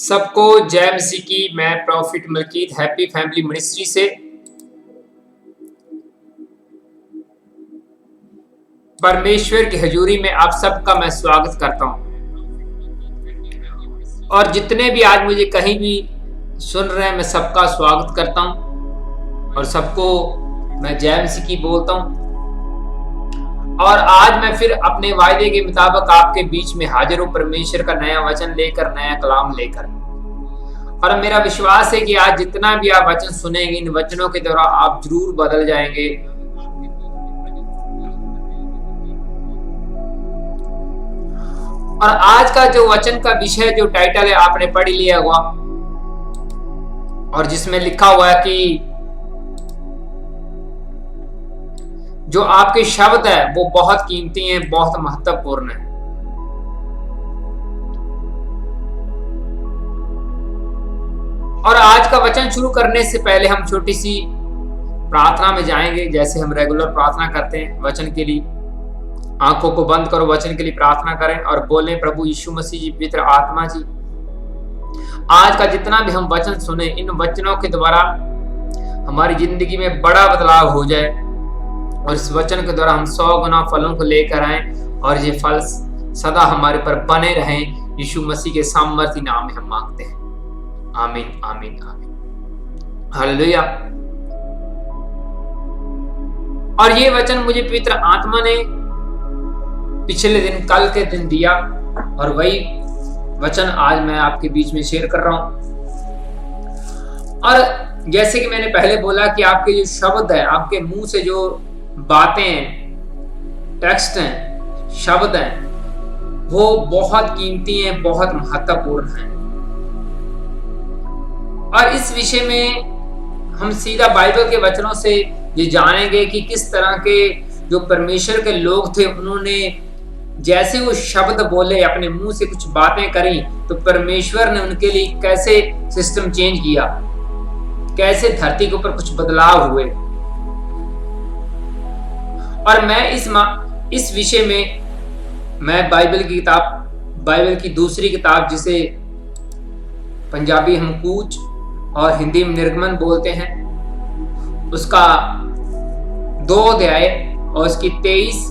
सबको जय मसीह की। मैं prophet Malkit happy family ministry से परमेश्वर की हजूरी में आप सबका मैं स्वागत करता हूं। और जितने भी आज मुझे कहीं भी सुन रहे हैं, मैं सबका स्वागत करता हूं और सबको मैं जय मसीह की बोलता हूं। और आज मैं फिर अपने वायदे के मुताबिक आपके बीच में हाजिर हूं, परमेश्वर का नया वचन लेकर, नया कलाम लेकर। और मेरा विश्वास है कि आज जितना भी आप वचन सुनेंगे, इन वचनों के द्वारा आप जरूर बदल जाएंगे। और आज का जो वचन का विषय, जो टाइटल है, आपने पढ़ लिया होगा और जिसमें लिखा हुआ है कि जो आपके शब्द है वो बहुत कीमती हैं, बहुत महत्वपूर्ण है। और आज का वचन शुरू करने से पहले हम छोटी सी प्रार्थना में जाएंगे, जैसे हम रेगुलर प्रार्थना करते हैं वचन के लिए। आंखों को बंद करो, वचन के लिए प्रार्थना करें और बोले, प्रभु यीशु मसीह जी, पवित्र आत्मा जी, आज का जितना भी हम वचन सुने, इन वचनों के द्वारा हमारी जिंदगी में बड़ा बदलाव हो जाए और इस वचन के द्वारा हम 100 गुना फलों को लेकर आए और ये फल सदा हमारे पर बने रहें। यीशु मसीह के सामर्थ्य नाम में हम मांगते हैं, आमीन आमीन आमीन, हालेलुया। और ये वचन मुझे पवित्र आत्मा ने पिछले दिन, कल के दिन दिया और वही वचन आज मैं आपके बीच में शेयर कर रहा हूं। और जैसे कि मैंने पहले बोला कि आपके जो शब्द है, आपके मुंह से जो बातें हैं, टेक्स्ट हैं, शब्द हैं, वो बहुत कीमती हैं, बहुत महत्वपूर्ण हैं। और इस विषय में हम सीधा बाइबल के वचनों से ये जानेंगे कि किस तरह के जो परमेश्वर के लोग थे, उन्होंने जैसे वो शब्द बोले, अपने मुंह से कुछ बातें करी, तो परमेश्वर ने उनके लिए कैसे सिस्टम चेंज किया, कैसे धरती के ऊपर कुछ बदलाव हुए। और मैं इस विषय में मैं बाइबल की किताब, बाइबल की दूसरी किताब जिसे पंजाबी हम कूच और हिंदी में निर्गमन बोलते हैं, उसका 2 अध्याय और उसकी 23,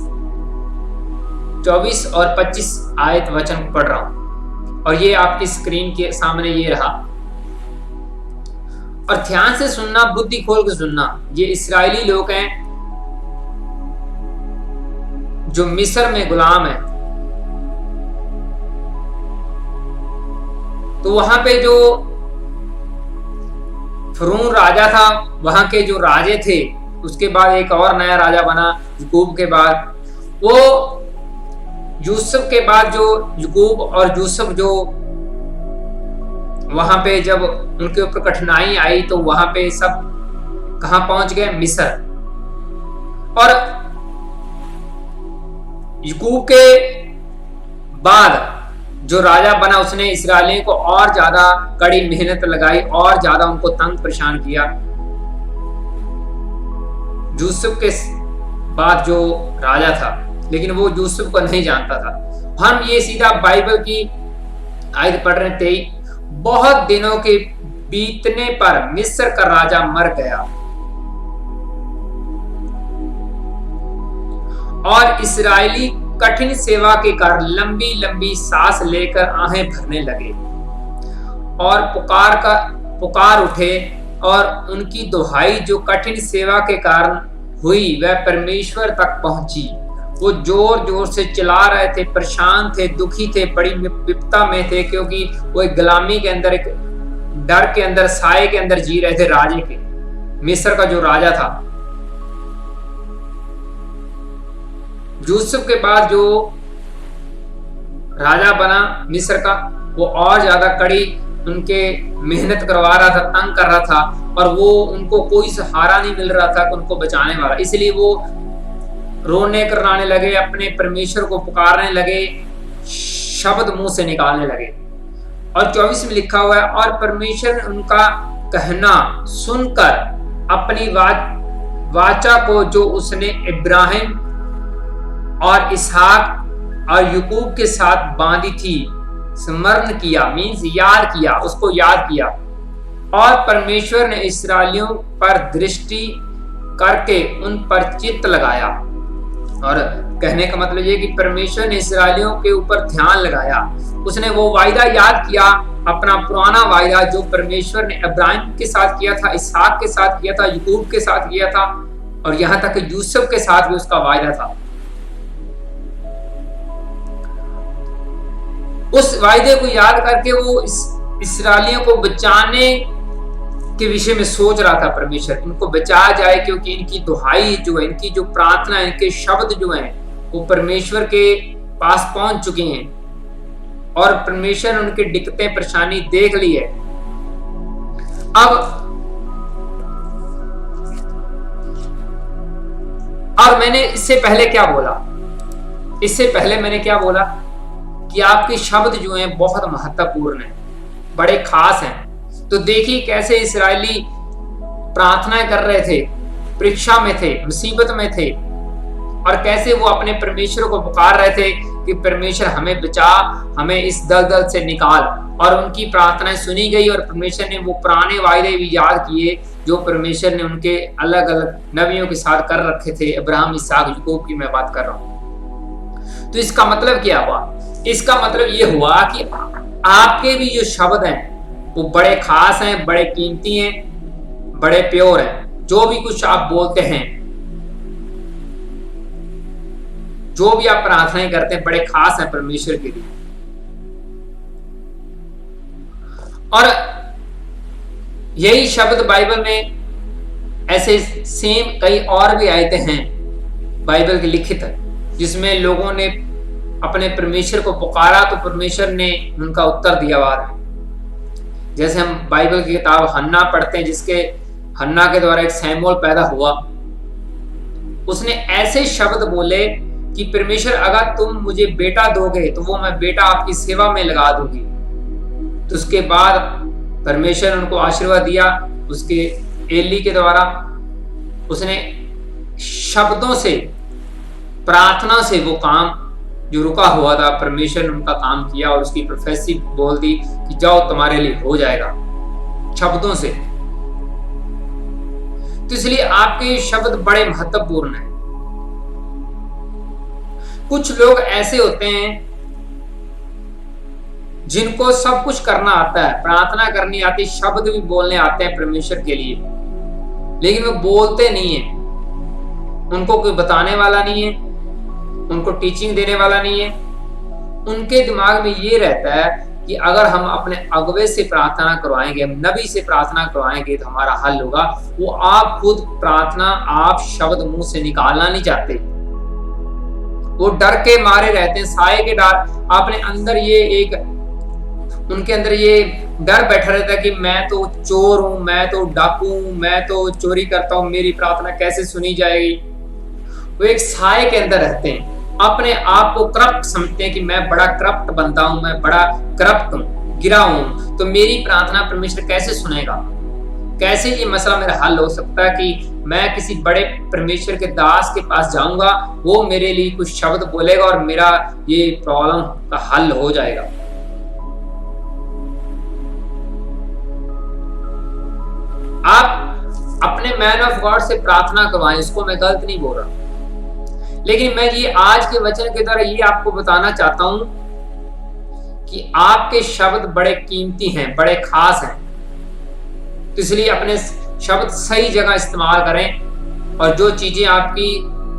24 और 25 आयत वचन पढ़ रहा हूं। और ये आपकी स्क्रीन के सामने ये रहा। और ध्यान से सुनना, बुद्धि खोल के सुनना। ये इस्राएली लोग हैं जो मिस्र में गुलाम है। तो वहां पे जो फिरौन राजा था, वहां के जो राजे थे, उसके बाद एक और नया राजा बना याकूब के बाद। वो यूसुफ के बाद जो याकूब और यूसुफ जो वहां पे जब उनके ऊपर कठिनाई आई, तो वहां पे सब कहां पहुंच गए? मिस्र। और याकूब के बाद जो राजा बना, उसने इस्राएलियों को और ज्यादा कड़ी मेहनत लगाई और ज्यादा उनको तंग परेशान किया। यूसुफ के बाद जो राजा था, लेकिन वो यूसुफ को नहीं जानता था। हम ये सीधा बाइबल की आयत पढ़ रहे थे। बहुत दिनों के बीतने पर मिस्र का राजा मर गया और इस्राएली कठिन सेवा के कारण लंबी लंबी सांस लेकर आहें भरने लगे और पुकार उठे। और उनकी दुहाई जो कठिन सेवा के कारण हुई, वह परमेश्वर तक पहुंची। वो जोर जोर से चिल्ला रहे थे, परेशान थे, दुखी थे, बड़ी विपदा में थे, क्योंकि वो एक गुलामी के अंदर, एक डर के अंदर, साए के अंदर जी रहे थे राजे के। मिस्र का जो राजा था, यूसुफ के बाद जो राजा बना मिस्र का, वो और ज्यादा कड़ी उनके मेहनत करवा रहा था, तंग कर रहा था, और वो उनको कोई सहारा नहीं मिल रहा था उनको बचाने वाला। इसलिए वो रोने कराने लगे, अपने परमेश्वर को पुकारने लगे, शब्द मुंह से निकालने लगे। और 24 में लिखा हुआ है, और परमेश्वर ने उनका कहना सुनकर अपनी वाचा को जो उसने इब्राहिम और इसहाक और याकूब के साथ बांधी थी, स्मरण किया, मीन्स याद किया, उसको याद किया। और परमेश्वर ने इस्राएलियों पर दृष्टि करके उन पर चित्त लगाया। और कहने का मतलब ये कि परमेश्वर ने इस्राएलियों के ऊपर ध्यान लगाया। उसने वो वायदा याद किया, अपना पुराना वायदा जो परमेश्वर ने इब्राहिम के साथ किया था, इसहाक के साथ किया था, याकूब के साथ किया था, और यहां तक कि यूसुफ के साथ भी उसका वायदा था। उस वायदे को याद करके वो इस्राएलियों को बचाने के विषय में सोच रहा था। परमेश्वर इनको बचाया जाए, क्योंकि इनकी दुहाई जो है, इनकी जो प्रार्थना, इनके शब्द जो हैं, वो परमेश्वर के पास पहुंच चुके हैं और परमेश्वर ने उनकी दिक्कतें परेशानी देख ली है। अब और मैंने इससे पहले क्या बोला? इससे पहले मैंने क्या बोला कि आपके शब्द जो हैं बहुत महत्वपूर्ण हैं, बड़े खास हैं। तो देखिए कैसे इस्राएली प्रार्थनाएं कर रहे थे, परीक्षा में थे, मुसीबत में थे, और कैसे वो अपने परमेश्वर को पुकार रहे थे कि परमेश्वर हमें बचा, हमें इस दलदल से निकाल। और उनकी प्रार्थनाएं सुनी गई और परमेश्वर ने वो पुराने वायदे भी याद किए जो परमेश्वर ने उनके अलग अलग नबियों के साथ कर रखे थे। अब्राहम, इसहाक, याकूब की मैं बात कर रहा हूं। तो इसका मतलब क्या हुआ? इसका मतलब ये हुआ कि आपके भी जो शब्द हैं वो बड़े खास हैं, बड़े कीमती हैं, बड़े प्योर हैं। जो भी कुछ आप बोलते हैं, जो भी आप प्रार्थनाएं करते हैं, बड़े खास हैं परमेश्वर के लिए। और यही शब्द बाइबल में ऐसे सेम कई और भी आयतें हैं बाइबल की लिखित है, जिसमें लोगों ने अपने परमेश्वर को पुकारा तो परमेश्वर ने उनका उत्तर दिया बाद में। जैसे हम बाइबल की किताब हन्ना पढ़ते हैं, जिसके हन्ना के द्वारा एक सैमुअल पैदा हुआ। उसने ऐसे शब्द बोले कि परमेश्वर अगर तुम मुझे बेटा दोगे तो वो मैं बेटा आपकी सेवा में लगा दूंगी। तो उसके बाद परमेश्वर ने उनको आशीर्वाद दिया उसके एली के द्वारा। उसने शब्दों से, प्रार्थना से वो काम जो रुका हुआ था, परमेश्वर ने उनका काम किया और उसकी प्रोफेसी बोल दी कि जाओ तुम्हारे लिए हो जाएगा, शब्दों से। तो इसलिए आपके शब्द बड़े महत्वपूर्ण हैं। कुछ लोग ऐसे होते हैं जिनको सब कुछ करना आता है, प्रार्थना करनी आती, शब्द भी बोलने आते हैं परमेश्वर के लिए, लेकिन वो बोलते नहीं है। उनको कोई बताने वाला नहीं है, उनको टीचिंग देने वाला नहीं है। उनके दिमाग में ये रहता है कि अगर हम अपने अगुवे से प्रार्थना करवाएंगे, हम नबी से प्रार्थना करवाएंगे तो हमारा हल होगा। वो आप खुद प्रार्थना, आप शब्द मुंह से निकालना नहीं चाहते। वो डर के मारे रहते हैं, साए के डर। अपने अंदर ये एक, उनके अंदर ये डर बैठा रहता है कि मैं तो चोर हूं, मैं तो डाकू हूं, मैं तो चोरी करता हूं, मेरी प्रार्थना कैसे सुनी जाएगी। वो एक साए के अंदर रहते हैं, अपने आप को करप्ट समझते हैं कि मैं बड़ा करप्ट बनता हूं, मैं बड़ा करप्ट हूं, गिरा हूं, तो मेरी प्रार्थना परमेश्वर कैसे सुनेगा, कैसे ये मसला मेरा हल हो सकता है कि मैं किसी बड़े परमेश्वर के दास के पास जाऊंगा, वो मेरे लिए कुछ शब्द बोलेगा और मेरा ये प्रॉब्लम का हल हो जाएगा। आप अपने मैन ऑफ गॉड से प्रार्थना करवाएं, इसको मैं गलत नहीं बोल रहा, लेकिन मैं ये आज के वचन के द्वारा ये आपको बताना चाहता हूं कि आपके शब्द बड़े कीमती हैं, बड़े खास हैं। तो इसलिए अपने शब्द सही जगह इस्तेमाल करें, और जो चीजें आपकी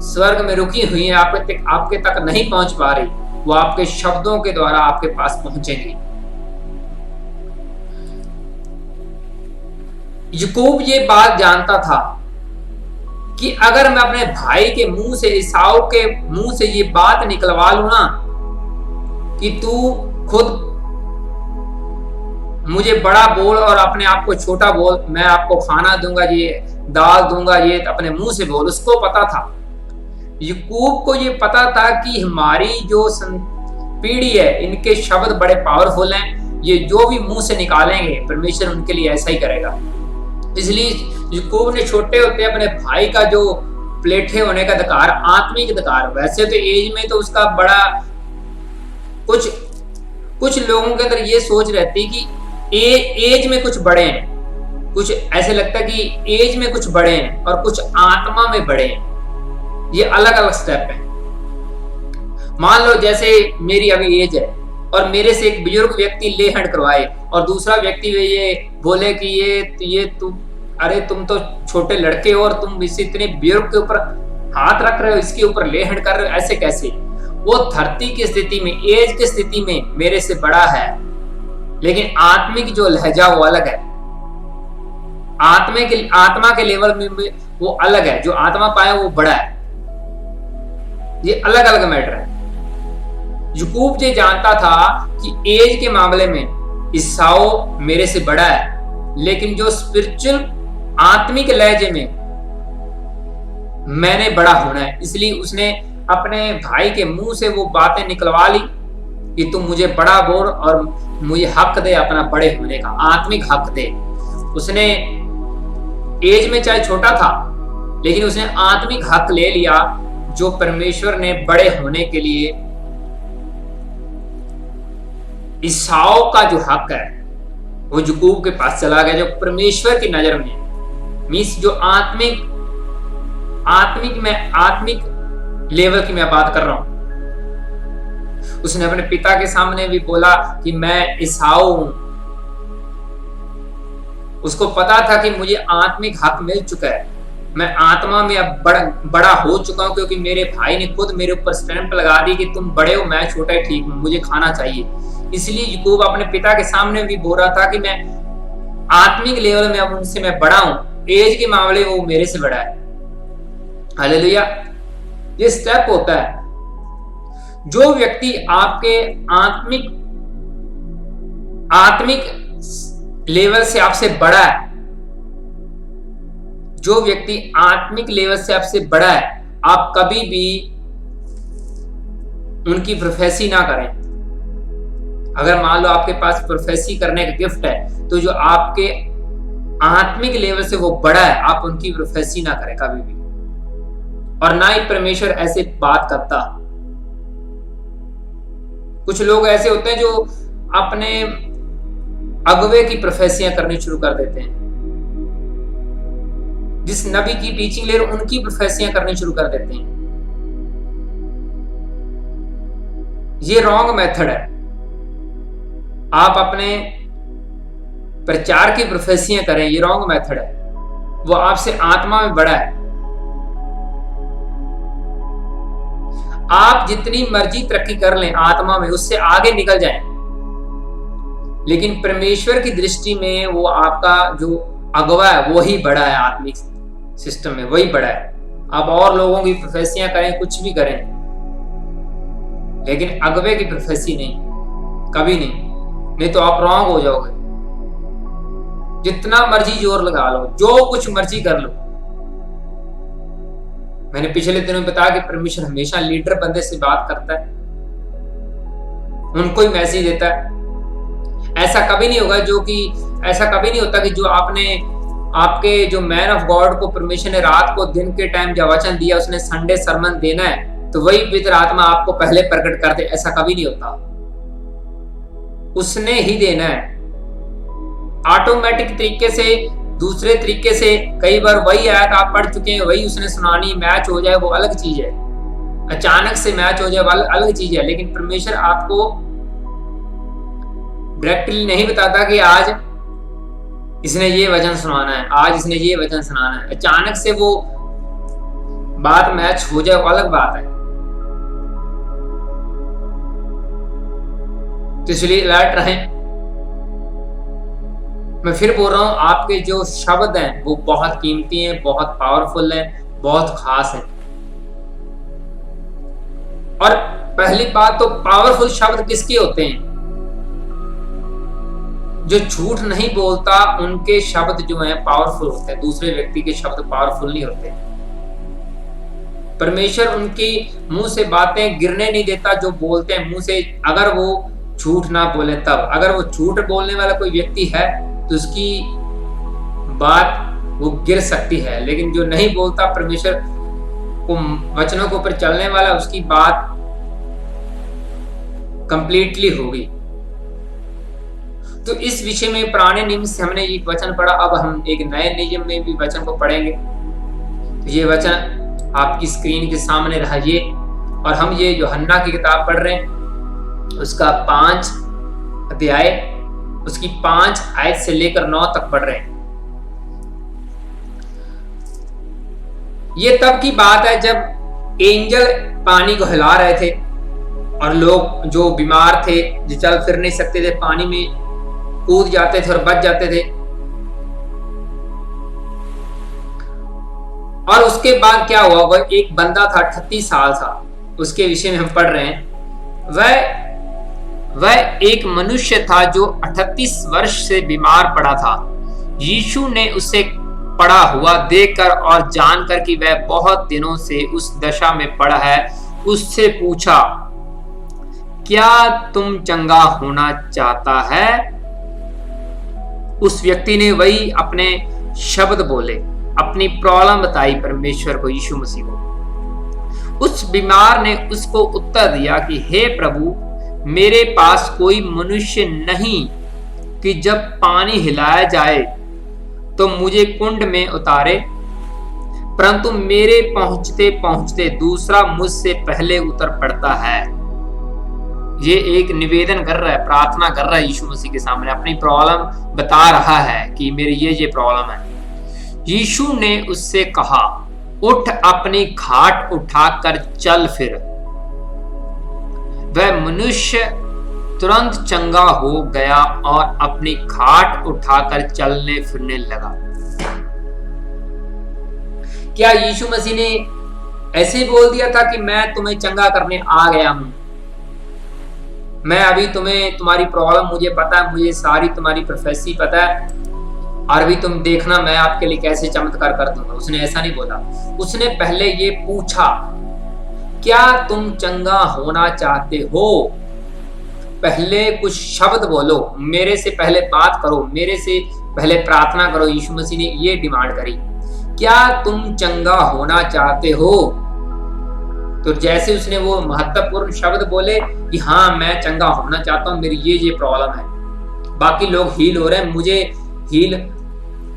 स्वर्ग में रुकी हुई हैं, आपके तक नहीं पहुंच पा रही, वो आपके शब्दों के द्वारा आपके पास पहुंचेंगी। याकूब ये बात जानता था कि अगर मैं अपने भाई के मुंह से, एसाव के मुंह से ये बात निकलवा लूं ना कि तू खुद मुझे बड़ा बोल और अपने आप को छोटा बोल, मैं आपको खाना दूंगा, ये दाल दूंगा, ये अपने मुंह से बोल। उसको पता था, याकूब को ये पता था कि हमारी जो पीढ़ी है, इनके शब्द बड़े पावरफुल हैं, ये जो भी मुंह से निकालेंगे परमेश्वर उनके लिए ऐसा ही करेगा। इसलिए याकूब ने छोटे होते अपने भाई का जो प्लेठे होने का अधिकार, आत्मिक अधिकार, वैसे तो एज में तो उसका बड़ा कुछ कुछ लोगों के अंदर ये सोच रहती है कि एज में कुछ बड़े हैं, कुछ ऐसे लगता है कि एज में कुछ बड़े हैं और कुछ आत्मा में बड़े हैं। ये अलग अलग स्टेप है। मान लो जैसे मेरी अभी एज है और मेरे से एक बुजुर्ग व्यक्ति ले हैंड करवाए और दूसरा व्यक्ति ये बोले कि ये तुम, अरे तुम तो छोटे लड़के हो और तुम इस इतने बुजुर्ग के ऊपर हाथ रख रहे हो, इसके ऊपर ले हैंड कर रहे हो, ऐसे कैसे? वो धरती की स्थिति में, एज की स्थिति में मेरे से बड़ा है, लेकिन आत्मिक जो लहजा वो अलग है। आत्मा के लेवल में वो अलग है। जो आत्मा पाए वो बड़ा है। ये अलग अलग मैटर है। याकूब जी जानता था कि एज के मामले में ईसाऊ मेरे से बड़ा है, लेकिन जो स्पिरिचुअल आत्मिक लहजे में मैंने बड़ा होना है। इसलिए उसने अपने भाई के मुंह से वो बातें निकलवा ली कि तुम मुझे बड़ा बोल और मुझे हक दे, अपना बड़े होने का आत्मिक हक दे। उसने एज में चाहे छोटा था, लेकिन उसने आत्मिक हक ले लिया जो परमेश्वर ने बड़े होने के लिए ईसाऊ का जो हक है वो याकूब के पास चला गया, जो परमेश्वर की नजर में मीन्स जो आत्मिक लेवल की मैं बात कर रहा हूं। उसने अपने पिता के सामने भी बोला कि मैं ईसाऊ हूं। उसको पता था कि मुझे आत्मिक हक मिल चुका है, मैं आत्मा में अब बड़ा हो चुका हूं, क्योंकि मेरे भाई ने खुद मेरे ऊपर स्टैंप लगा दी कि तुम बड़े हो, मैं छोटा ही ठीक हूं, मुझे खाना चाहिए। इसलिए याकूब अपने पिता के सामने भी बोल रहा था कि मैं आत्मिक लेवल में अब उनसे मैं बड़ा हूं, एज के मामले वो मेरे से बड़ा है। हालेलुया। ये स्टेप होता है। जो व्यक्ति आपके आत्मिक लेवल से आपसे बड़ा है, जो व्यक्ति आत्मिक लेवल से आपसे बड़ा है, आप कभी भी उनकी प्रोफेसी ना करें। अगर मान लो आपके पास प्रोफेसी करने का गिफ्ट है, तो जो आपके आत्मिक लेवल से वो बड़ा है, आप उनकी प्रोफेसी ना करें कभी भी। और ना ही परमेश्वर ऐसे बात करता। कुछ लोग ऐसे होते हैं जो अपने अगवे की प्रोफेसियां करनी शुरू कर देते हैं, जिस नबी की टीचिंग ले रहे उनकी प्रोफेसियां करनी शुरू कर देते हैं। ये रॉन्ग मेथड है। आप अपने प्रचार की प्रोफेसियां करें, ये रॉन्ग मेथड है। वो आपसे आत्मा में बड़ा है। आप जितनी मर्जी तरक्की कर लें आत्मा में, उससे आगे निकल जाएं, लेकिन परमेश्वर की दृष्टि में वो आपका जो अगवा है वही बड़ा है। आत्मिक सिस्टम में वही बड़ा है। आप और लोगों की प्रोफेसियां करें, कुछ भी करें, लेकिन अगवे की प्रोफेसी नहीं, कभी नहीं तो आप रॉन्ग हो जाओगे। जितना मर्जी जोर लगा लो, जो कुछ मर्जी कर लो। मैंने पिछले दिनों में बताया कि परमेश्वर हमेशा लीडर बंदे से बात करता है, उनको ही मैसेज देता है। ऐसा कभी नहीं होगा ऐसा कभी नहीं होता कि जो आपके जो मैन ऑफ गॉड को परमेश्वर ने रात को दिन के टाइम जब वचन दिया, उसने संडे सरमन देना है, तो वही पवित्र आत्मा आपको पहले प्रकट कर दे। ऐसा कभी नहीं होता। उसने ही देना है ऑटोमेटिक तरीके से, दूसरे तरीके से। कई बार वही आयत आप पढ़ चुके हैं, वही उसने सुनानी, मैच हो जाए वो अलग चीज है। अचानक से मैच हो जाए वो अलग चीज है। लेकिन परमेश्वर आपको डायरेक्टली नहीं बताता कि आज इसने ये वचन सुनाना है, आज इसने ये वचन सुनाना है। अचानक से वो बात मैच हो जाए वो अलग बात है। तो इसलिए अलर्ट रहें। मैं फिर बोल रहा हूं, आपके जो शब्द हैं वो बहुत कीमती हैं, बहुत पावरफुल हैं, बहुत खास हैं। और पहली बात तो पावरफुल शब्द किसके होते हैं? जो झूठ नहीं बोलता उनके शब्द जो हैं पावरफुल होते हैं। दूसरे व्यक्ति के शब्द पावरफुल नहीं होते। परमेश्वर उनकी मुंह से बातें गिरने नहीं देता जो बोलते हैं मुंह से, अगर वो झूठ ना बोले तब। अगर वो झूठ बोलने वाला कोई व्यक्ति है तो उसकी बात वो गिर सकती है, लेकिन जो नहीं बोलता परमेश्वर को वचनों के ऊपर चलने वाला, उसकी बात कंप्लीटली होगी। तो इस विषय में पुराने नियम से हमने एक वचन पढ़ा, अब हम एक नए नियम में भी वचन को पढ़ेंगे। तो ये वचन आपकी स्क्रीन के सामने रहिए और हम ये यूहन्ना की किताब पढ़ रहे हैं, उसका 5 अध्याय उसकी 5 आयत से लेकर 9 तक पढ़ रहे हैं। ये तब की बात है जब एंजल पानी को हिला रहे थे और लोग जो बीमार थे, जो चल फिर नहीं सकते थे, पानी में कूद जाते थे और बच जाते थे। और उसके बाद क्या हुआ, वह एक बंदा था 38 साल था, उसके विषय में हम पढ़ रहे हैं। वह एक मनुष्य था जो 38 वर्ष से बीमार पड़ा था। यीशु ने उसे पड़ा हुआ देखकर और जानकर कि वह बहुत दिनों से उस दशा में पड़ा है, उससे पूछा, क्या तुम चंगा होना चाहता है? उस व्यक्ति ने वही अपने शब्द बोले, अपनी प्रॉब्लम बताई परमेश्वर को, यीशु मसीह को। उस बीमार ने उसको उत्तर दिया कि हे प्रभु, मेरे पास कोई मनुष्य नहीं कि जब पानी हिलाया जाए तो मुझे कुंड में उतारे, परंतु मेरे पहुंचते पहुंचते दूसरा मुझसे पहले उतर पड़ता है। ये एक निवेदन कर रहा है, प्रार्थना कर रहा है यीशु मसीह के सामने, अपनी प्रॉब्लम बता रहा है कि मेरी ये प्रॉब्लम है। यीशु ने उससे कहा, उठ, अपनी खाट उठाकर चल फिर। वह मनुष्य तुरंत चंगा हो गया और अपनी खाट उठाकर चलने फिरने लगा। क्या यीशु मसीह ने ऐसे बोल दिया था कि मैं तुम्हें चंगा करने आ गया हूं, मैं अभी तुम्हारी प्रॉब्लम मुझे पता है, मुझे सारी तुम्हारी प्रोफेसी पता है, और अभी तुम देखना मैं आपके लिए कैसे चमत्कार कर दूंगा? उसने ऐसा नहीं बोला। उसने पहले ये पूछा, क्या तुम चंगा होना चाहते हो? पहले कुछ शब्द बोलो, मेरे से पहले बात करो, मेरे से पहले प्रार्थना करो। यीशु मसीह ने ये डिमांड करी, क्या तुम चंगा होना चाहते हो? तो जैसे उसने वो महत्वपूर्ण शब्द बोले कि हाँ मैं चंगा होना चाहता हूँ, मेरी ये प्रॉब्लम है, बाकी लोग हील हो रहे हैं, मुझे हील,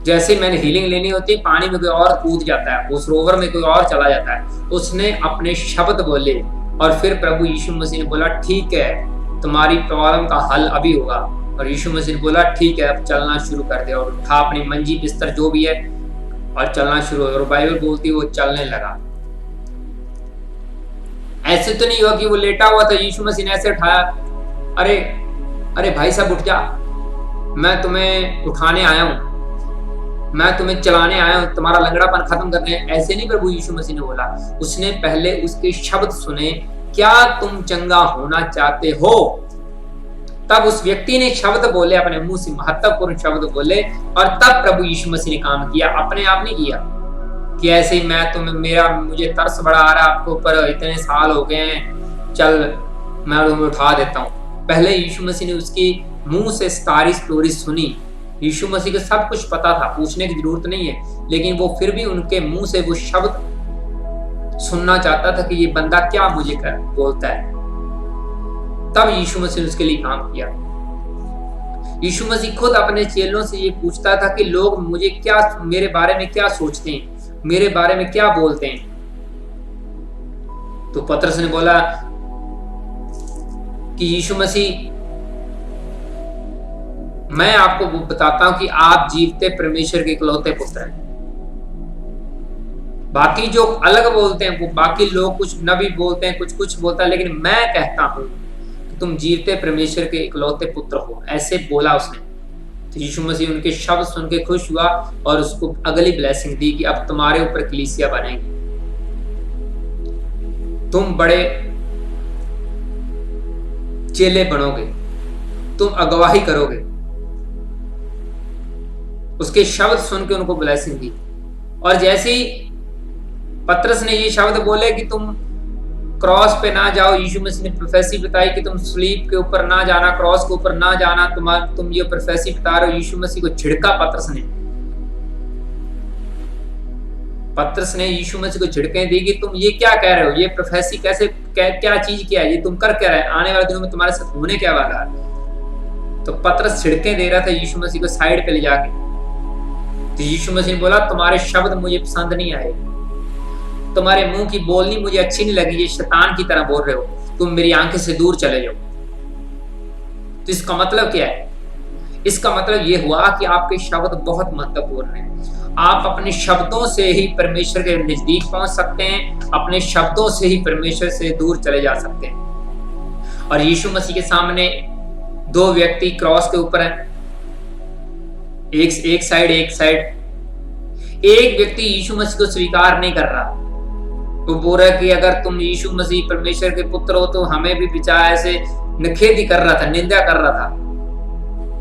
जैसे मैंने हीलिंग लेनी होती है, पानी में कोई और कूद जाता है, उस रोवर में कोई और चला जाता है। उसने अपने शब्द बोले और फिर प्रभु यीशु मसीह ने बोला, ठीक है, तुम्हारी प्रॉब्लम का हल अभी होगा। और यीशु मसीह ने बोला, ठीक है, अब चलना शुरू कर दे। और उठा अपनी मंजी बिस्तर जो भी है और चलना शुरू। और बाइबल बोलती है वो चलने लगा। ऐसे तो नहीं हुआ कि वो लेटा हुआ था, यीशु मसीह ने ऐसे उठाया, अरे भाई साहब उठ जा, मैं तुम्हें उठाने आया हूं, मैं तुम्हें चलाने आया हूं, तुम्हारा लंगड़ापन खत्म करने। ऐसे नहीं प्रभु यीशु मसीह ने बोला। उसने पहले उसके शब्द सुने, क्या तुम चंगा होना चाहते हो? तब उस व्यक्ति ने शब्द बोले, अपने मुंह से महत्वपूर्ण शब्द बोले, और तब प्रभु यीशु मसीह ने काम किया। अपने आप नहीं किया कि ऐसे ही मुझे तरस बड़ा आ रहा है आपको ऊपर, इतने साल हो गए हैं, चल मैं तुम्हें उठा देता हूं। पहले यीशु मसीह ने उसकी मुंह से सारी स्टोरी सुनी। यीशु मसीह को सब कुछ पता था, पूछने की जरूरत नहीं है, लेकिन वो फिर भी उनके मुंह से वो शब्द सुनना चाहता था कि ये बंदा क्या मुझे बोलता है। तब यीशु मसीह ने उसके लिए काम किया। यीशु मसीह खुद अपने चेलों से ये पूछता था कि लोग मेरे बारे में क्या सोचते हैं, मेरे बारे में क्या बोलते हैं। तो पतरस ने बोला कि यीशु मसीह, मैं आपको बताता हूं कि आप जीवते परमेश्वर के इकलौते पुत्र हैं। बाकी जो अलग बोलते हैं, वो बाकी लोग कुछ नबी बोलते हैं, कुछ बोलता है, लेकिन मैं कहता हूं कि तुम जीवते परमेश्वर के इकलौते पुत्र हो। ऐसे बोला उसने। तो यीशु मसीह उनके शब्द सुन के खुश हुआ और उसको अगली ब्लेसिंग दी कि अब तुम्हारे ऊपर कलीसिया बनेगी, तुम बड़े चेले बनोगे, तुम अगवाही करोगे। उसके शब्द सुन के उनको ब्लेसिंग दी। और जैसे ही पतरस ने ये शब्द बोले कि तुम क्रॉस पे ना जाओ, यीशु मसीह ने प्रोफेसी बताई कि तुम स्लीप के ऊपर ना जाना, क्रॉस के ऊपर ना जाना, तुम ये प्रोफेसी बता रहे हो। यीशु मसीह को झिड़का पतरस ने यीशु मसीह को झिड़कें दी कि तुम ये क्या कह रहे हो, ये प्रोफेसी क्या चीज क्या है, ये तुम कर क्या रहे, आने वाले दिनों में तुम्हारे साथ होने क्या वाला है। तो पतरस छिड़के दे रहा था यीशु मसीह को साइड पे ले जाके। तो यीशु मसीह ने बोला, तुम्हारे शब्द मुझे पसंद नहीं आए, तुम्हारे मुंह की बोलनी मुझे अच्छी नहीं लगी, ये शैतान की तरह बोल रहे हो, तुम मेरी आंखें से दूर चले जाओ। तो इसका मतलब क्या है? इसका मतलब ये हुआ कि आपके शब्द बहुत महत्वपूर्ण हैं। आप अपने शब्दों से ही परमेश्वर के नजदीक पहुंच सकते हैं, अपने शब्दों से ही परमेश्वर से दूर चले जा सकते हैं। और यीशु मसीह के सामने दो व्यक्ति क्रॉस के ऊपर हैं, एक साइड एक साइड। एक व्यक्ति यीशु मसीह को स्वीकार नहीं कर रहा, वो बोल रहा है कि अगर तुम यीशु मसीह परमेश्वर के पुत्र हो तो हमें भी बेचारा ऐसे निखेधी कर रहा था, निंदा कर रहा था।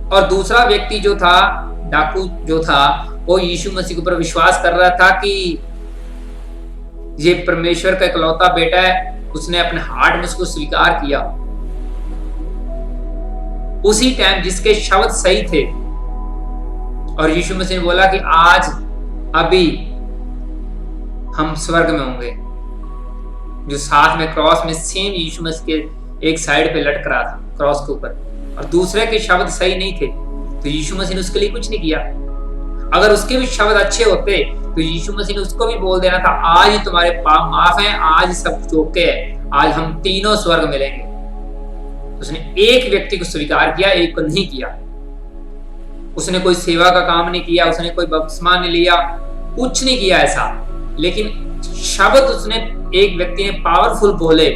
और दूसरा व्यक्ति जो था, डाकू जो था, वो यीशु मसीह के ऊपर विश्वास कर रहा था कि ये परमेश्वर का इकलौता बेटा है, उसने अपने हार्ट में उसको स्वीकार किया। उसी टाइम जिसके शब्द सही थे, और यीशु मसीह ने बोला कि आज अभी हम स्वर्ग में होंगे, जो साथ में क्रॉस में सेम यीशु मसीह के एक साइड पे लटक रहा था क्रॉस के ऊपर, और दूसरे के शब्द सही नहीं थे, तो यीशु मसीह ने उसके लिए कुछ नहीं किया। अगर उसके भी शब्द अच्छे होते तो यीशु मसीह ने उसको भी बोल देना था, आज ही तुम्हारे पाप माफ हैं, आज सब चौके हैं, आज हम तीनों स्वर्ग मिलेंगे। उसने एक व्यक्ति को स्वीकार किया, एक को नहीं किया। उसने कोई सेवा का काम नहीं किया, उसने कोई बपतिस्मा नहीं लिया, कुछ नहीं किया ऐसा, लेकिन शब्द उसने, एक व्यक्ति ने पावरफुल बोले,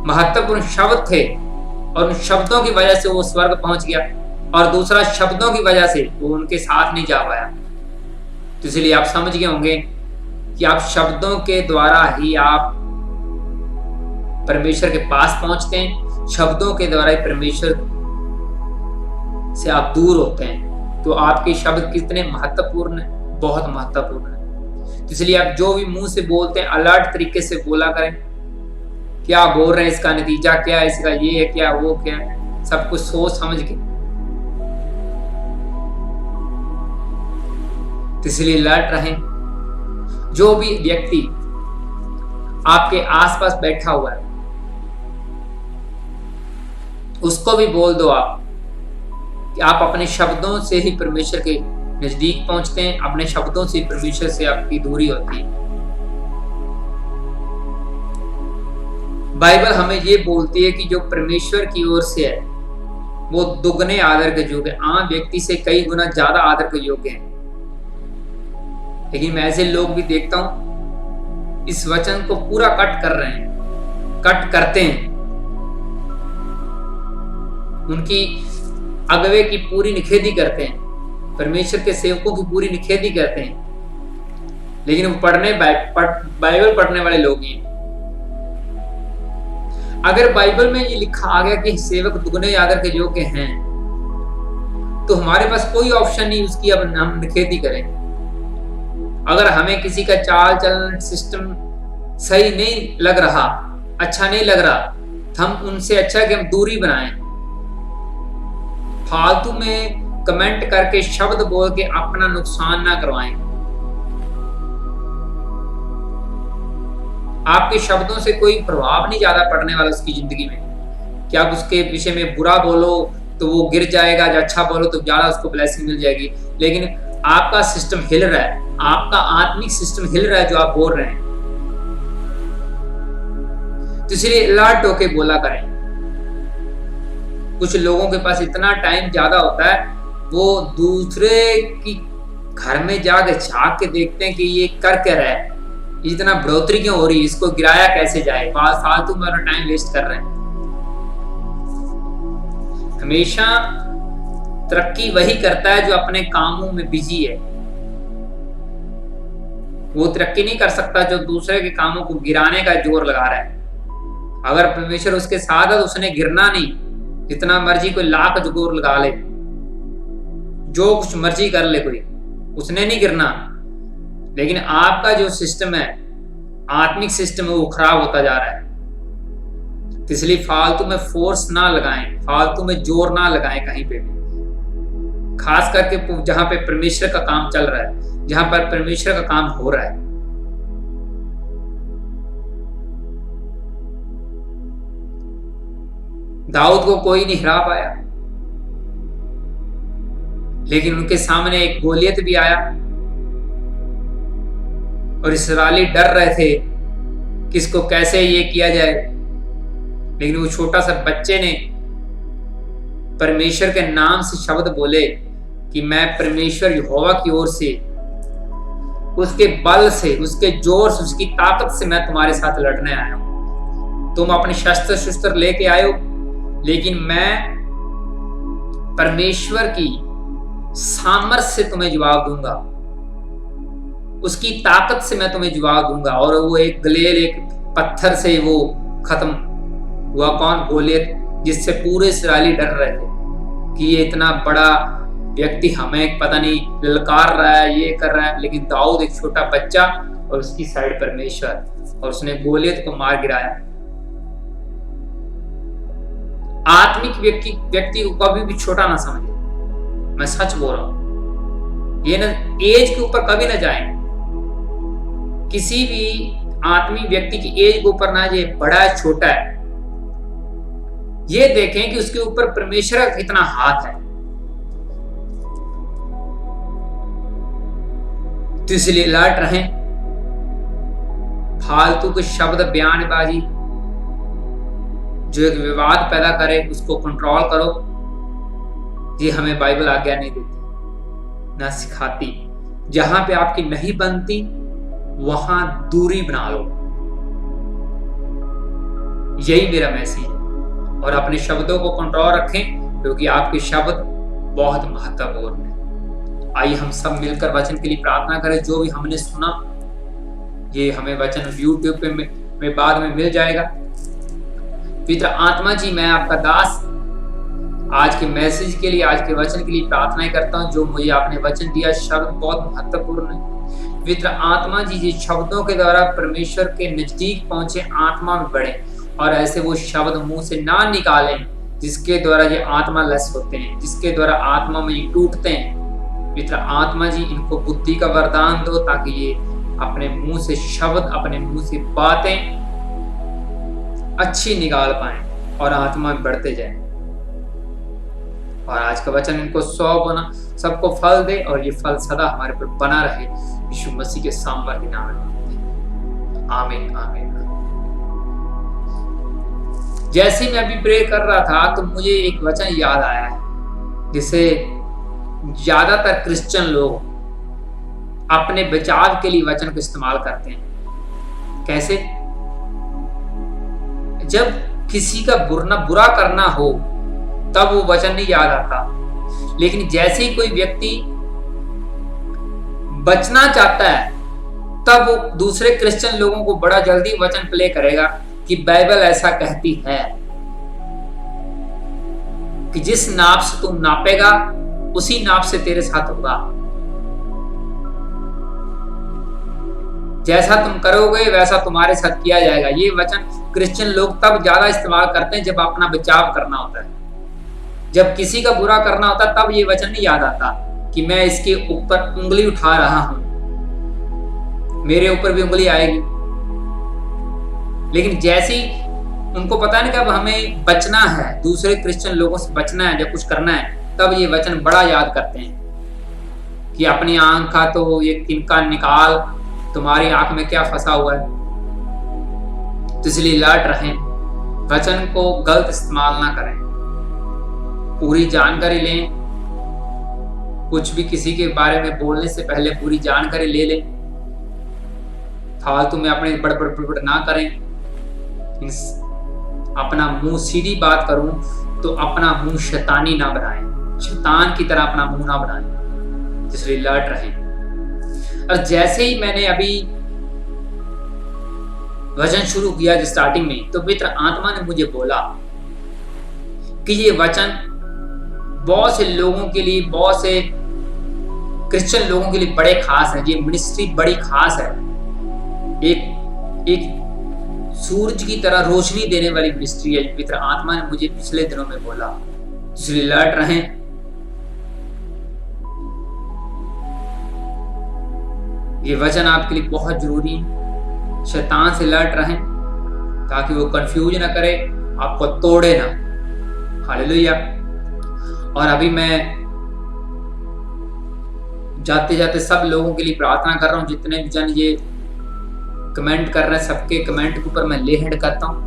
महत्वपूर्ण शब्द थे, और उन शब्दों की वजह से वो स्वर्ग पहुंच गया, और दूसरा शब्दों की वजह से वो उनके साथ नहीं जा पाया। तो इसलिए आप समझ गए होंगे कि आप शब्दों के द्वारा ही आप परमेश्वर के पास पहुंचते हैं, शब्दों के द्वारा ही परमेश्वर से आप दूर होते हैं। तो आपके शब्द कितने महत्वपूर्ण है, बहुत महत्वपूर्ण है। तो इसलिए आप जो भी मुंह से बोलते हैं, अलर्ट तरीके से बोला करें, क्या बोल रहे हैं, इसका नतीजा क्या है, इसका ये है क्या, वो क्या है, सब कुछ सोच समझ के। तो इसलिए अलर्ट रहें। जो भी व्यक्ति आपके आसपास बैठा हुआ है, उसको भी बोल दो आप कि आप अपने शब्दों से ही परमेश्वर के नजदीक पहुंचते हैं, अपने शब्दों से परमेश्वर से आपकी दूरी होती है। बाइबल हमें ये बोलती है कि जो परमेश्वर की ओर से है वो दुगने आदर के योग्य, आम व्यक्ति से कई गुना ज्यादा आदर के योग्य है। लेकिन मैं ऐसे लोग भी देखता हूं इस वचन को पूरा कट कर रहे हैं, कट करते हैं, उनकी अगवे की पूरी निखेधी करते हैं, परमेश्वर के सेवकों की पूरी निखेधी करते हैं, लेकिन वो बाइबल पढ़ने वाले लोग हैं। अगर बाइबल में ये लिखा आ गया कि सेवक दुगने आदर के योग्य हैं, तो हमारे पास कोई ऑप्शन नहीं उसकी अब हम निखेधी करें। अगर हमें किसी का चाल चलन सिस्टम सही नहीं लग रहा, अच्छा नहीं लग रहा, तो हम उनसे अच्छा कि हम दूरी बनाएं। फालतू में कमेंट करके, शब्द बोल के अपना नुकसान ना करवाएं। आपके शब्दों से कोई प्रभाव नहीं ज्यादा पड़ने वाला उसकी जिंदगी में, कि आप उसके विषय में बुरा बोलो तो वो गिर जाएगा, जो अच्छा बोलो तो ज्यादा उसको ब्लेसिंग मिल जाएगी। लेकिन आपका सिस्टम हिल रहा है, आपका आत्मिक सिस्टम हिल रहा है जो आप बोल रहे हैं, तो इसलिए अलर्ट होके बोला करें। कुछ लोगों के पास इतना टाइम ज्यादा होता है, वो दूसरे की घर में जाके झांक के देखते हैं कि ये कर क्या रहा है, इतना बढ़ोतरी क्यों हो रही है, इसको गिराया कैसे जाए, फालतू में अपना टाइम वेस्ट कर रहे हैं। हमेशा तरक्की वही करता है जो अपने कामों में बिजी है। वो तरक्की नहीं कर सकता जो दूसरे के कामों को गिराने का जोर लगा रहा है। अगर परमेश्वर उसके साथ है तो उसने गिरना नहीं, जितना मर्जी कोई लाख जोर लगा ले, जो कुछ मर्जी कर ले कोई, उसने नहीं गिरना। लेकिन आपका जो सिस्टम है, आत्मिक सिस्टम है, वो खराब होता जा रहा है। तो इसलिए फालतू में फोर्स ना लगाएं, फालतू में जोर ना लगाएं कहीं पे भी, खास करके जहां पे परमेश्वर का काम चल रहा है, जहां पर परमेश्वर का काम हो रहा है। दाऊद को कोई नहीं हरा पाया, लेकिन उनके सामने एक गोलियत भी आया और इस्राएली डर रहे थे कि इसको कैसे ये किया जाए। लेकिन वो छोटा सा बच्चे ने परमेश्वर के नाम से शब्द बोले कि मैं परमेश्वर यहोवा की ओर से, उसके बल से, उसके जोर से, उसकी ताकत से मैं तुम्हारे साथ लड़ने आया हूं। तुम अपने शस्त्र शस्त्र लेके आए हो, लेकिन मैं परमेश्वर की सामर्थ्य से तुम्हें जवाब दूंगा, उसकी ताकत से मैं तुम्हें जवाब दूंगा। और वो एक गलेल, एक पत्थर से वो खत्म हुआ। कौन? गोलियत, जिससे पूरे इस्राएली डर रहे थे कि ये इतना बड़ा व्यक्ति हमें पता नहीं ललकार रहा है, ये कर रहा है। लेकिन दाऊद एक छोटा बच्चा और उसकी साइड परमेश्वर, और उसने गोलियत को मार गिराया। आत्मिक व्यक्ति को कभी भी छोटा ना समझे, मैं सच बोल रहा हूं। ये ना एज के ऊपर कभी ना जाए, किसी भी आत्मिक व्यक्ति की एज के ऊपर ना जाए, बड़ा है छोटा है, ये देखें कि उसके ऊपर परमेश्वर का कितना हाथ है। तो इसलिए अलर्ट रहें। फालतू के शब्द, बयानबाजी जो एक विवाद पैदा करे, उसको कंट्रोल करो। ये हमें बाइबल आज्ञा नहीं देती, ना सिखाती। जहां पे आपकी नहीं बनती वहां दूरी बना लो। यही मेरा मैसेज है। और अपने शब्दों को कंट्रोल रखें, क्योंकि आपके शब्द बहुत महत्वपूर्ण है। आइए हम सब मिलकर वचन के लिए प्रार्थना करें। जो भी हमने सुना, ये हमें वचन यूट्यूब पे में बाद में मिल जाएगा। पवित्र आत्मा जी, मैं आपका दास आज के मैसेज के लिए, आज के वचन के लिए प्रार्थनाएं करता हूं। जो मुझे आपने वचन दिया, शब्द बहुत महत्वपूर्ण है। पवित्र आत्मा जी, जिस शब्दों के द्वारा परमेश्वर के नजदीक पहुंचे, आत्मा में बढ़े, और ऐसे वो शब्द मुंह से ना निकालें जिसके द्वारा ये आत्मा लस होते हैं, जिसके द्वारा आत्मा में ये टूटते हैं। पवित्र आत्मा जी, इनको बुद्धि का वरदान दो, ताकि ये अपने मुंह से शब्द, अपने मुंह से बातें अच्छी निकाल पाएं और आत्मा में बढ़ते जाएं। और आज का वचन इनको 100 गुना सबको फल दे, और ये फल सदा हमारे पर बना रहे। यीशु मसीह के सामर्थ्य नाम में आमीन, आमीन। जैसे मैं अभी प्रे कर रहा था, तो मुझे एक वचन याद आया है, जिसे ज्यादातर क्रिश्चियन लोग अपने बचाव के लिए वचन को इस्तेमाल करते हैं। कैसे? जब किसी का बुरा करना हो, तब वो वचन नहीं याद आता। लेकिन जैसे ही कोई व्यक्ति बचना चाहता है, तब वो दूसरे क्रिश्चियन लोगों को बड़ा जल्दी वचन प्ले करेगा कि बाइबल ऐसा कहती है कि जिस नाप से तुम नापेगा, उसी नाप से तेरे साथ होगा। जैसा तुम करोगे वैसा तुम्हारे साथ किया जाएगा। ये वचन क्रिश्चियन लोग तब ज्यादा इस्तेमाल करते हैं जब अपना बचाव करना होता है। जब किसी का बुरा करना होता है, तब ये वचन नहीं याद आता कि मैं इसके ऊपर उंगली उठा रहा हूं, मेरे ऊपर भी उंगली आएगी। लेकिन जैसे ही उनको पता नहीं कब हमें बचना है, दूसरे क्रिश्चियन लोगों से बचना है, जब कुछ करना है, तब ये वचन बड़ा याद करते हैं कि अपनी आंख का तो ये तिनका निकाल, तुम्हारी आंख में क्या फंसा हुआ है। तो इसलिए अलर्ट रहें, वचन को गलत इस्तेमाल ना करें, पूरी जानकारी लें। कुछ भी किसी के बारे में बोलने से पहले पूरी जानकारी ले लें। फालतू में अपने बड़बड़ ना करें। अपना मुंह, सीधी बात करूं तो अपना मुंह शैतानी ना बनाएं, शैतान की तरह अपना मुंह ना बनाएं। इसलिए अलर्ट रहें। और जैसे ही मैंने अभी वचन शुरू किया स्टार्टिंग में, तो पवित्र आत्मा ने मुझे बोला कि ये वचन बहुत से लोगों के लिए, बहुत से क्रिश्चियन लोगों के लिए बड़े खास है। ये मिनिस्ट्री बड़ी खास है। एक सूरज की तरह रोशनी देने वाली मिनिस्ट्री है। पवित्र आत्मा ने मुझे पिछले दिनों में बोला। इसलिए अलर्ट रहें। ये वचन आपके लिए बहुत जरूरी है। शैतान से अलर्ट रहें ताकि वो कंफ्यूज ना करे, आपको तोड़े ना। हालेलुया। और अभी मैं जाते जाते सब लोगों के लिए प्रार्थना कर रहा हूँ, जितने भी जन ये कमेंट कर रहे हैं सबके कमेंट के ऊपर मैं ले हैंड करता हूँ।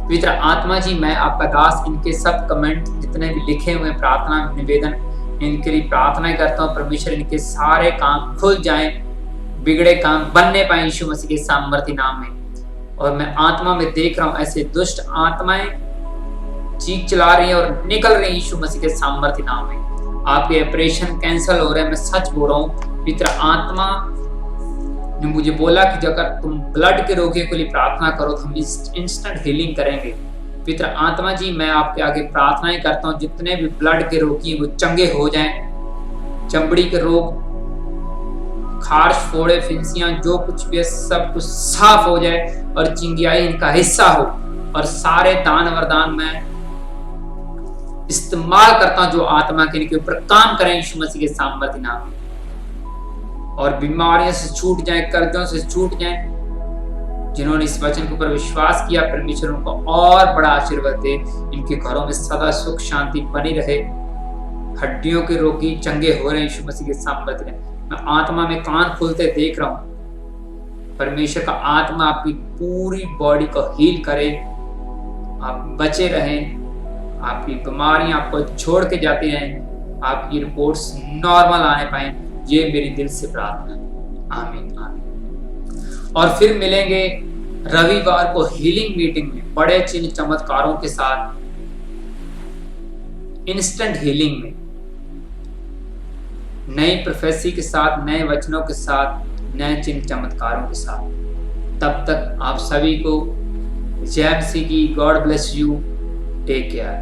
पवित्र आत्मा जी, मैं आपका दास इनके सब कमेंट जितने भी लिखे हुए प्रार्थना निवेदन इनके लिए प्रार्थना करता हूँ। परमेश्वर इनके सारे काम खुल जाएं, बिगड़े काम बनने पाए यीशु मसीह के सामर्थ्य नाम में। और मैं आत्मा में देख रहा हूँ ऐसे दुष्ट आत्माएं चीख चला रही हैं और निकल रही हैं यीशु मसीह के सामर्थ्य नाम में। आपके ऑपरेशन कैंसिल हो रहे हैं, मैं सच बोल रहा हूँ। पवित्र आत्मा ने मुझे बोला कि अगर तुम ब्लड के रोगियों के लिए प्रार्थना करो तो हम इंस्टेंट हीलिंग करेंगे। पवित्र आत्मा जी, मैं आपके आगे प्रार्थनाएं करता हूँ, जितने भी ब्लड के रोगी वो चंगे हो जाएं, चमड़ी के रोग, खारिश, फोड़े, फिंसियां, जो कुछ भी है सब कुछ साफ हो जाए और चिंगाई इनका हिस्सा हो। और सारे दान वरदान मैं इस्तेमाल करता हूं जो आत्मा के इनके ऊपर काम करें यीशु मसीह के सामर्थ्य नाम में। और बीमारियों से छूट जाए, कर्जों से छूट जाए। जिन्होंने इस वचन के ऊपर विश्वास किया, परमेश्वर उनको और बड़ा आशीर्वाद दे। इनके घरों में सदा सुख शांति बनी रहे। हड्डियों के रोगी चंगे हो रहे हैं यीशु मसीह के सामर्थ्य में। मैं आत्मा में कान खोलते देख रहा हूं। परमेश्वर का आत्मा आपकी पूरी बॉडी को हील करे, आप बचे रहें, आपकी बीमारियां आपको छोड़ के जाती रहें, आपकी रिपोर्ट्स नॉर्मल आने पाए। ये मेरी दिल से प्रार्थना है। आमीन आमीन। और फिर मिलेंगे रविवार को हीलिंग मीटिंग में बड़े चिन्ह चमत्कारों के साथ, इंस्टेंट हीलिंग में, नई प्रोफेसी के साथ, नए वचनों के साथ, नए चिन्ह चमत्कारों के साथ। तब तक आप सभी को जय मसीह की। God bless you, take care.